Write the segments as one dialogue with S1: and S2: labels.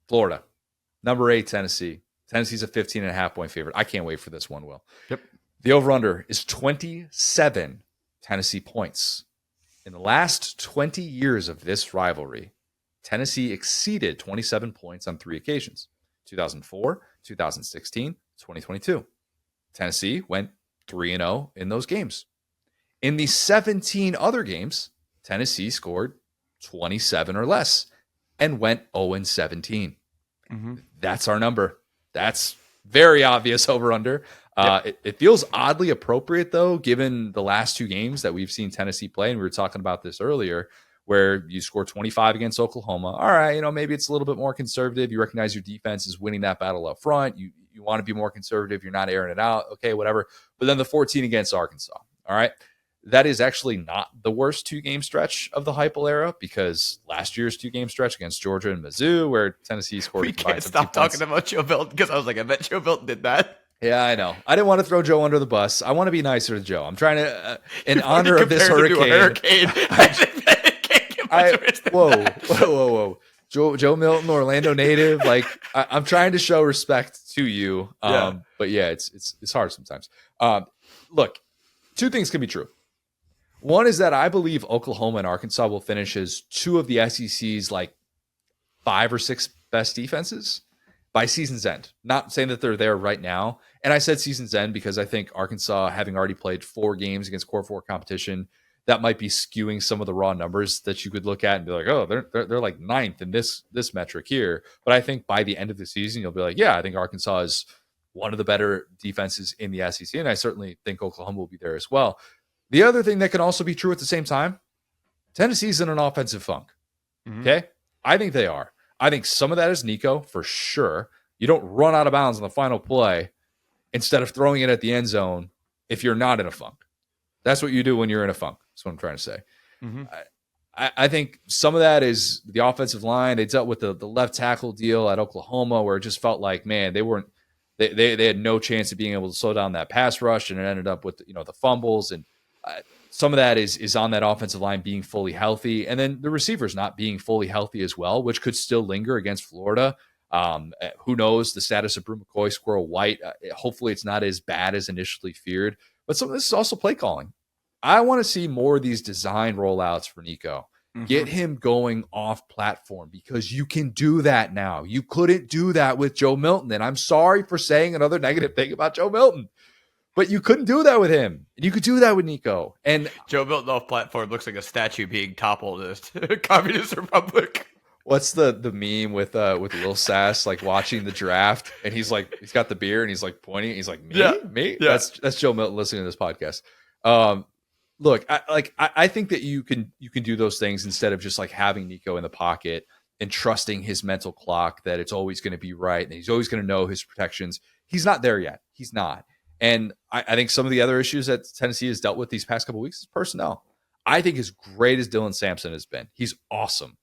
S1: Florida. Number 8, Tennessee. Tennessee's a 15.5-point favorite. I can't wait for this one, Will.
S2: Yep.
S1: The over-under is 27 Tennessee points. In the last 20 years of this rivalry, Tennessee exceeded 27 points on 3 occasions. 2004, 2016, 2022. Tennessee went 3-0 in those games. In the 17 other games, Tennessee scored 27 or less and went 0-17.
S2: Mm-hmm.
S1: That's our number. That's very obvious over-under. It feels oddly appropriate, though, given the last 2 games that we've seen Tennessee play. And we were talking about this earlier, where you score 25 against Oklahoma. All right, maybe it's a little bit more conservative. You recognize your defense is winning that battle up front. You want to be more conservative. You're not airing it out. Okay, whatever. But then the 14 against Arkansas. All right. That is actually not the worst 2-game stretch of the Heupel era, because last year's 2-game stretch against Georgia and Mizzou, where Tennessee scored.
S2: We can't stop talking about Joe Milton, because I was like, I bet Joe Milton did that.
S1: Yeah, I know. I didn't want to throw Joe under the bus. I want to be nicer to Joe. I'm trying to, in honor of this hurricane. Whoa. Joe Milton, Orlando native. Like, I'm trying to show respect to you. But yeah, it's hard sometimes. Look, 2 things can be true. One is that I believe Oklahoma and Arkansas will finish as 2 of the SEC's like 5 or 6 best defenses by season's end. Not saying that they're there right now. And I said season's end because I think Arkansas, having already played 4 games against Core 4 competition, that might be skewing some of the raw numbers that you could look at and be like, oh, they're like 9th in this metric here. But I think by the end of the season, you'll be like, yeah, I think Arkansas is one of the better defenses in the SEC. And I certainly think Oklahoma will be there as well. The other thing that can also be true at the same time, Tennessee's in an offensive funk. Mm-hmm. Okay? I think they are. I think some of that is Nico, for sure. You don't run out of bounds on the final play instead of throwing it at the end zone if you're not in a funk. That's what you do when you're in a funk. That's what I'm trying to say. Mm-hmm. I think some of that is the offensive line. They dealt with the left tackle deal at Oklahoma, where it just felt like, man, they had no chance of being able to slow down that pass rush, and it ended up with the fumbles. And some of that is on that offensive line being fully healthy, and then the receivers not being fully healthy as well, which could still linger against Florida. Who knows the status of Brew McCoy, Squirrel White? Hopefully it's not as bad as initially feared. But some of this is also play calling. I want to see more of these design rollouts for Nico. Mm-hmm. Get him going off platform, because you can do that now. You couldn't do that with Joe Milton. And I'm sorry for saying another negative thing about Joe Milton, but you couldn't do that with him. And you could do that with Nico. And
S2: Joe Milton off platform looks like a statue being toppled in a communist republic.
S1: What's the meme with Lil Sass, like watching the draft, and he's got the beer and he's like pointing, he's like, me? Yeah. That's Joe Milton listening to this podcast. Look, I think that you can do those things instead of just like having Nico in the pocket and trusting his mental clock that it's always going to be right and he's always going to know his protections. He's not there yet. He's not. And I think some of the other issues that Tennessee has dealt with these past couple of weeks is personnel. I think as great as Dylan Sampson has been, he's awesome.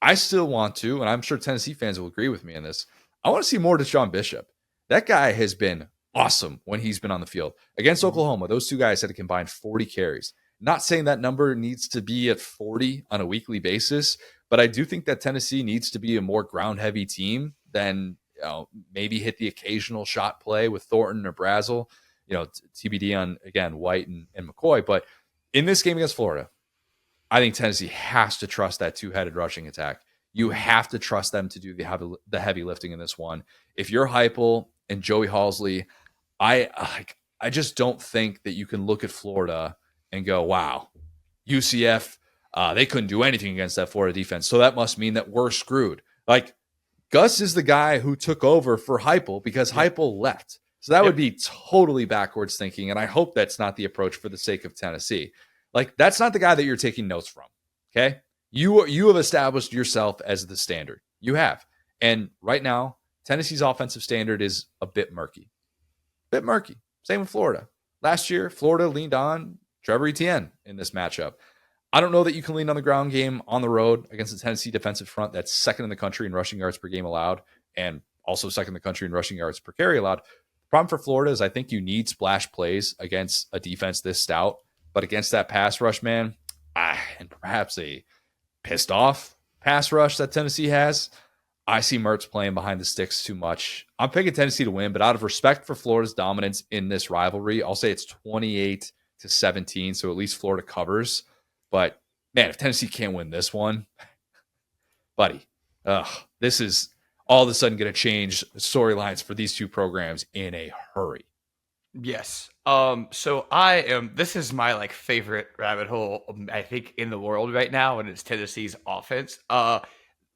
S1: I still want to, and I'm sure Tennessee fans will agree with me in this, I want to see more Deshaun Bishop. That guy has been awesome when he's been on the field. Against Oklahoma, those 2 guys had a combined 40 carries. Not saying that number needs to be at 40 on a weekly basis, but I do think that Tennessee needs to be a more ground-heavy team than maybe hit the occasional shot play with Thornton or Brazel. TBD on, again, White and McCoy. But in this game against Florida, I think Tennessee has to trust that 2-headed rushing attack. You have to trust them to do the heavy lifting in this one. If you're Heupel and Joey Halzle, I just don't think that you can look at Florida and go, wow, UCF, they couldn't do anything against that Florida defense, so that must mean that we're screwed. Like, Gus is the guy who took over for Heupel because Heupel left. So that would be totally backwards thinking, and I hope that's not the approach for the sake of Tennessee. Like, that's not the guy that you're taking notes from, okay? You have established yourself as the standard. You have. And right now, Tennessee's offensive standard is a bit murky. Same with Florida. Last year, Florida leaned on Trevor Etienne in this matchup. I don't know that you can lean on the ground game on the road against the Tennessee defensive front that's second in the country in rushing yards per game allowed and also second in the country in rushing yards per carry allowed. The problem for Florida is I think you need splash plays against a defense this stout. But against that pass rush, man, and perhaps a pissed off pass rush that Tennessee has, I see Mertz playing behind the sticks too much. I'm picking Tennessee to win, but out of respect for Florida's dominance in this rivalry, I'll say it's 28-17. So at least Florida covers. But man, if Tennessee can't win this one, buddy, this is all of a sudden going to change storylines for these two programs in a hurry.
S2: Yes. So this is my like favorite rabbit hole, I think, in the world right now, and it's Tennessee's offense.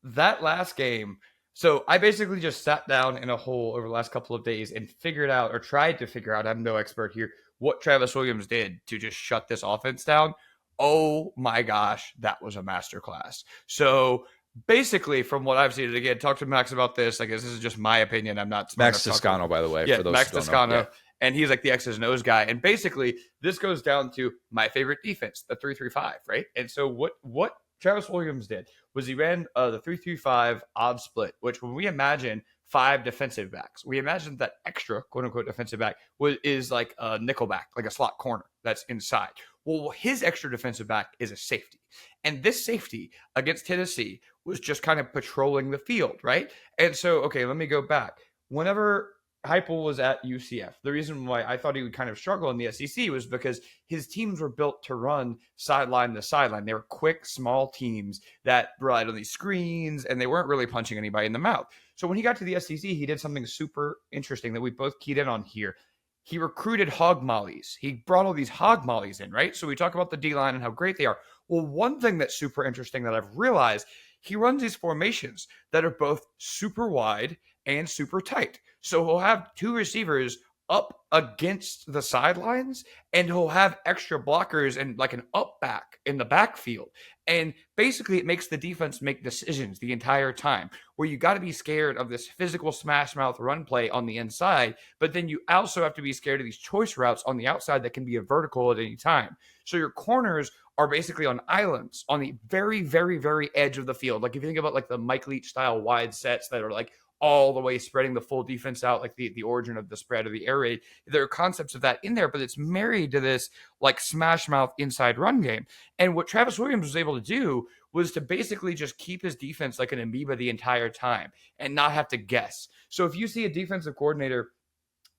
S2: That last game. So I basically just sat down in a hole over the last couple of days and figured out, or tried to figure out, I'm no expert here, what Travis Williams did to just shut this offense down. Oh my gosh, that was a masterclass. So basically, from what I've seen, and again, talk to Max about this. I guess this is just my opinion. I'm not
S1: Max Toscano, by the way.
S2: Yeah,
S1: for those
S2: Max
S1: who don't
S2: Toscano.
S1: know. Yeah.
S2: And he's like the X's and O's guy. And basically, this goes down to my favorite defense, the 3-3-5, right? And so what Travis Williams did was he ran the 3-3-5 odd split, which when we imagine 5 defensive backs, we imagine that extra quote unquote defensive back is like a nickel back, like a slot corner that's inside. Well, his extra defensive back is a safety. And this safety against Tennessee was just kind of patrolling the field, right? And so, okay, let me go back. Whenever Heupel was at UCF, the reason why I thought he would kind of struggle in the SEC was because his teams were built to run sideline to sideline. They were quick, small teams that relied on these screens, and they weren't really punching anybody in the mouth. So when he got to the SEC, he did something super interesting that we both keyed in on here. He recruited hog mollies. He brought all these hog mollies in, right? So we talk about the D-line and how great they are. Well, one thing that's super interesting that I've realized, he runs these formations that are both super wide and super tight. So he'll have 2 receivers up against the sidelines, and he'll have extra blockers and like an up back in the backfield. And basically it makes the defense make decisions the entire time, where you got to be scared of this physical smash mouth run play on the inside, but then you also have to be scared of these choice routes on the outside that can be a vertical at any time. So your corners are basically on islands on the very, very, very edge of the field. Like if you think about like the Mike Leach style wide sets that are like all the way spreading the full defense out, like the origin of the spread of the air raid. There are concepts of that in there, but it's married to this like smash mouth inside run game. And what Travis Williams was able to do was to basically just keep his defense like an amoeba the entire time and not have to guess. So if you see a defensive coordinator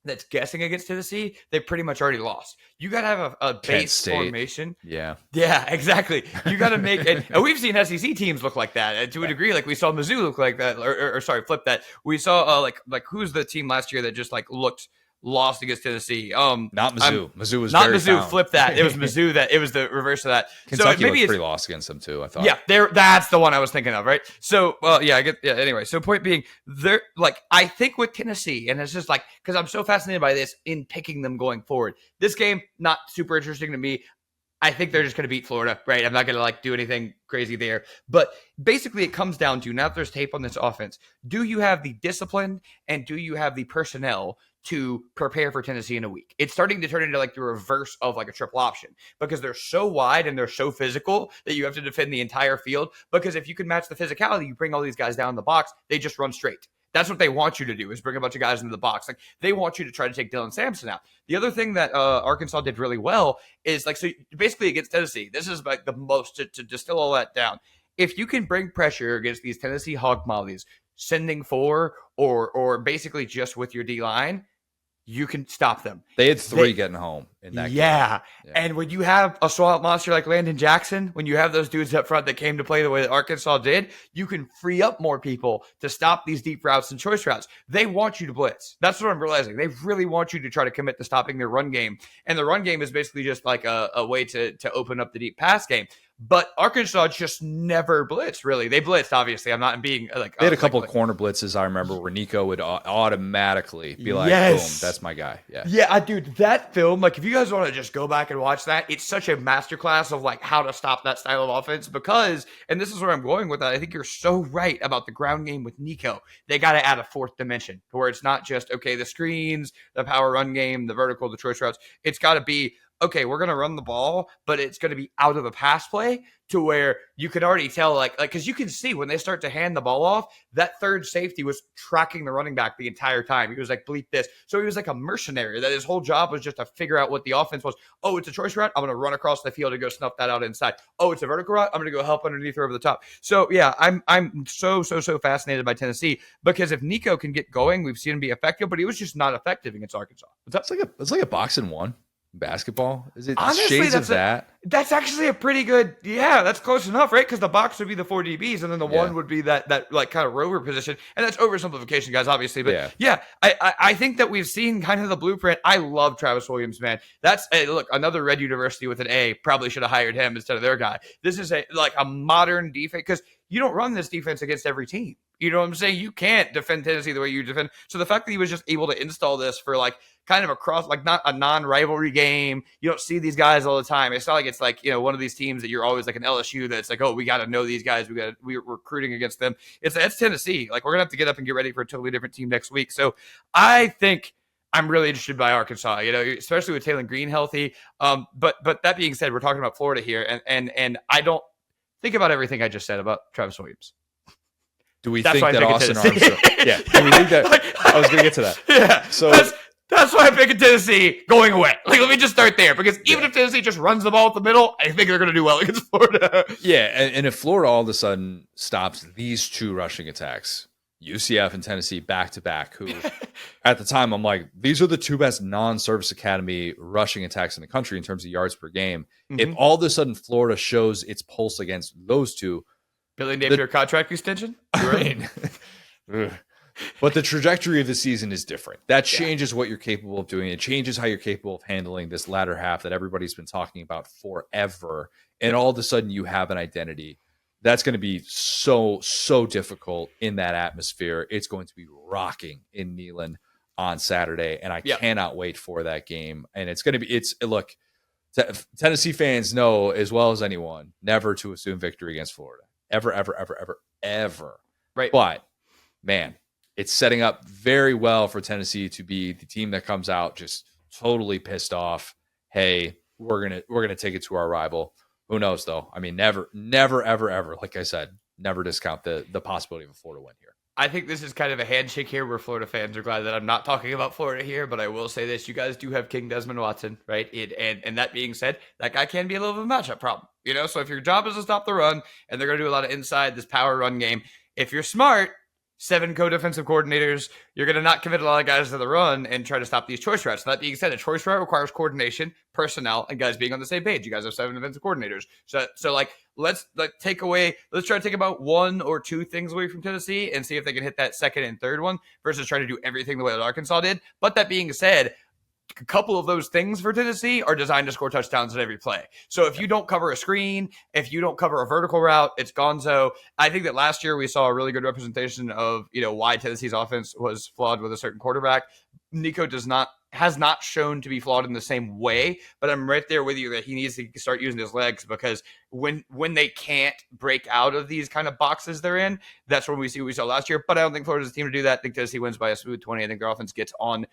S2: that's guessing against Tennessee, they pretty much already lost. You got to have a base formation.
S1: Yeah,
S2: exactly. You got to make it. And we've seen SEC teams look like that to a degree. Like we saw Mizzou look like that, or sorry, flip that. We saw like who's the team last year that just like looked lost against Tennessee.
S1: Not Mizzou. Mizzou was
S2: not
S1: very
S2: Mizzou.
S1: found.
S2: Flip that. It was Mizzou that it was the reverse of that.
S1: Kentucky
S2: so maybe
S1: looked pretty lost against them too, I thought.
S2: Yeah, that's the one I was thinking of, right? So, anyway, so point being, they're like, I think with Tennessee, and it's just like, because I'm so fascinated by this in picking them going forward. This game, not super interesting to me. I think they're just going to beat Florida, right? I'm not going to like do anything crazy there. But basically it comes down to, now that there's tape on this offense, do you have the discipline and do you have the personnel to prepare for Tennessee in a week? It's starting to turn into like the reverse of like a triple option, because they're so wide and they're so physical that you have to defend the entire field. Because if you can match the physicality, you bring all these guys down the box, they just run straight. That's what they want you to do, is bring a bunch of guys into the box. Like they want you to try to take Dylan Sampson out. The other thing that Arkansas did really well is like, so basically against Tennessee, this is like the most to distill all that down. If you can bring pressure against these Tennessee hog mollies, sending 4 or basically just with your D-line, you can stop them.
S1: They had 3 getting home in that game.
S2: Yeah. And when you have a swamp monster like Landon Jackson, when you have those dudes up front that came to play the way that Arkansas did, you can free up more people to stop these deep routes and choice routes. They want you to blitz. That's what I'm realizing. They really want you to try to commit to stopping their run game. And the run game is basically just like a way to open up the deep pass game. But Arkansas just never blitzed, really. They blitzed, obviously. I'm not being like...
S1: They had a couple of corner blitzes, I remember, where Nico would automatically be like,
S2: yes,
S1: boom, that's my guy. Yeah.
S2: Yeah, dude, that film, like, if you guys want to just go back and watch that, it's such a masterclass of, like, how to stop that style of offense because, and this is where I'm going with that, I think you're so right about the ground game with Nico. They got to add a 4th dimension where it's not just, okay, the screens, the power run game, the vertical, the choice routes. It's got to be okay, we're going to run the ball, but it's going to be out of the pass play, to where you can already tell, like, because you can see when they start to hand the ball off, that third safety was tracking the running back the entire time. He was like, bleep this. So he was like a mercenary that his whole job was just to figure out what the offense was. Oh, it's a choice route. I'm going to run across the field and go snuff that out inside. Oh, it's a vertical route. I'm going to go help underneath or over the top. So yeah, I'm so fascinated by Tennessee, because if Nico can get going, we've seen him be effective, but he was just not effective against Arkansas.
S1: It's like a boxing one. Basketball? Is it
S2: honestly,
S1: shades of that?
S2: That's actually a pretty good, that's close enough, right? Because the box would be the 4 DBs, and then the one would be that like kind of rover position, and that's oversimplification, guys, obviously. But I think that we've seen kind of the blueprint. I love Travis Williams, man. That's look, another Red University with an A probably should have hired him instead of their guy. This is a modern defense, because you don't run this defense against every team. You know what I'm saying? You can't defend Tennessee the way you defend. So the fact that he was just able to install this for like kind of across, like not a non-rivalry game. You don't see these guys all the time. It's not like it's like, one of these teams that you're always like an LSU that's like, oh, we got to know these guys. We're recruiting against them. It's Tennessee. Like, we're going to have to get up and get ready for a totally different team next week. So I think I'm really interested by Arkansas, especially with Taylor Green healthy. But that being said, we're talking about Florida here, and I don't think about everything I just said about Travis Williams.
S1: Do we think that Austin Armstrong? Yeah. Do we think that? I was going to get to that.
S2: Yeah. So that's why I'm picking Tennessee going away. Like, let me just start there, because even if Tennessee just runs the ball at the middle, I think they're going to do well against Florida.
S1: Yeah, and if Florida all of a sudden stops these two rushing attacks, UCF and Tennessee back to back, who at the time I'm like, these are the two best non-service academy rushing attacks in the country in terms of yards per game. Mm-hmm. If all of a sudden Florida shows its pulse against those two,
S2: Billy Napier contract extension?
S1: I mean, but the trajectory of the season is different. That changes what you're capable of doing. It changes how you're capable of handling this latter half that everybody's been talking about forever. And all of a sudden you have an identity. That's going to be so difficult in that atmosphere. It's going to be rocking in Neyland on Saturday. And I cannot wait for that game. And it's going to be, look, Tennessee fans know as well as anyone, never to assume victory against Florida. Ever. Right. But man, it's setting up very well for Tennessee to be the team that comes out just totally pissed off. Hey, we're gonna take it to our rival. Who knows though? I mean, never, ever. Like I said, never discount the possibility of a Florida win here.
S2: I think this is kind of a handshake here where Florida fans are glad that I'm not talking about Florida here, but I will say this. You guys do have King Desmond Watson, right? And that being said, that guy can be a little bit of a matchup problem, So if your job is to stop the run, and they're going to do a lot of inside, this power run game, if you're smart, 7 co-defensive coordinators, you're going to not commit a lot of guys to the run and try to stop these choice routes. So that being said, a choice route requires coordination, personnel, and guys being on the same page. You guys have 7 defensive coordinators. So like, let's try to take about 1 or 2 things away from Tennessee and see if they can hit that second and third one versus trying to do everything the way that Arkansas did. But that being said, a couple of those things for Tennessee are designed to score touchdowns in every play. So if you don't cover a screen, if you don't cover a vertical route, it's gonzo. I think that last year we saw a really good representation of, why Tennessee's offense was flawed with a certain quarterback. Nico has not shown to be flawed in the same way, but I'm right there with you that he needs to start using his legs, because when they can't break out of these kind of boxes they're in, that's when we see what we saw last year. But I don't think Florida's a team to do that. I think Tennessee wins by a smooth 20. I think their offense gets on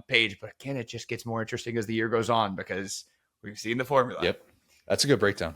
S2: page, but again, it just gets more interesting as the year goes on, because we've seen the formula.
S1: Yep. That's a good breakdown.